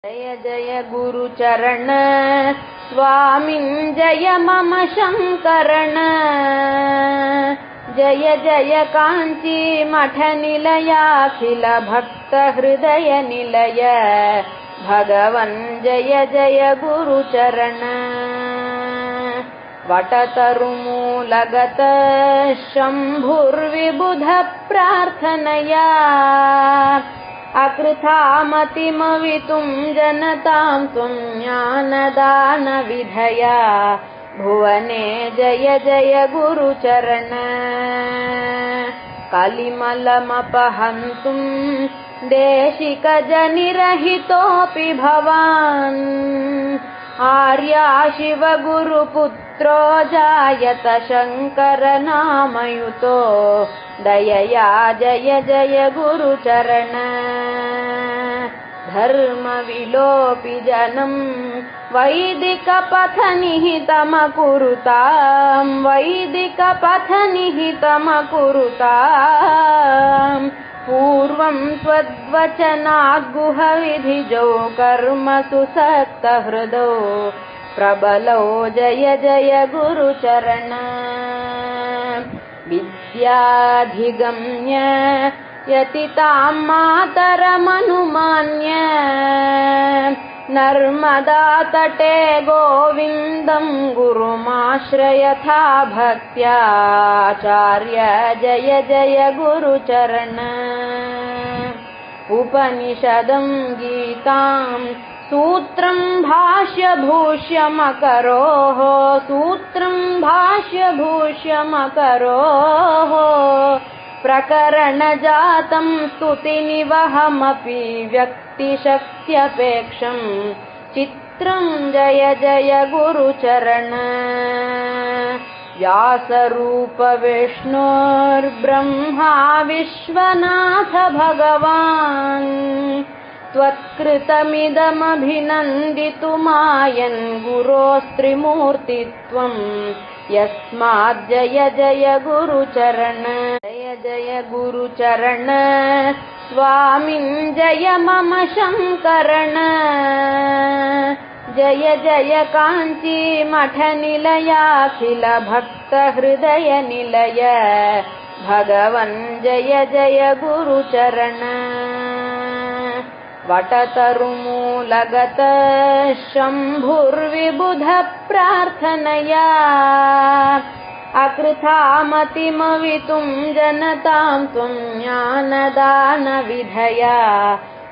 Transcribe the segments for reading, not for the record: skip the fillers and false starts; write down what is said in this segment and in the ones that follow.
जय जय गुरुचरण स्वामिन् जय मम शङ्करण। जय जय काञ्ची मठ निलयाखिल भक्त हृदय निलय भगवन् जय जय गुरुचरण। वटतरुमूलगत शम्भुर्विबुध प्रार्थनया अकृथामतिमवितुं जनतां त्वं ज्ञानदानविधया भुवने जय जय गुरुचरण। कलिमलमपहन्तुं देशिकजनिरहितोऽपि भवान् आर्या शिवगुरुपुत्रो जायत शङ्करनामयुतो दयया जय जय गुरुचरण। धर्मविलोपि जनं वैदिकपथनिहितमकुरुतां पूर्वं त्वद्वचनाद्गुहविधिजो कर्मसु सक्तहृदो प्रबलौ जय जय गुरुचरण। विद्याधिगम्य यतितां मातरमनुमान्य नर्मदातटे गोविन्दं गुरुमाश्रयथा भक्त्याचार्य जय जय गुरुचरण। उपनिषदं गीतां सूत्रं भाष्यभूष्यमकरोः प्रकरणजातं स्तुतिनिवहमपि व्यक्तिशक्त्यपेक्षं चित्रं जय जय गुरुचरण। व्यासरूप विष्णोर्ब्रह्मा विश्वनाथ भगवान् त्वत्कृतमिदमभिनन्दितुमायन् गुरोस्त्रिमूर्तित्वं यस्मात् जय जय गुरुचरण। जय जय गुरुचरण स्वामिन् जय मम शङ्करण। जय जय काञ्ची मठ निलयाखिल भक्त हृदय निलय भगवन् जय जय गुरुचरण। वटतरुमूलगत शम्भुर्विबुध प्रार्थनया अकृथामतिमवितुं जनतां त्वं ज्ञानदानविधया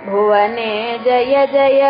भुवने जय जय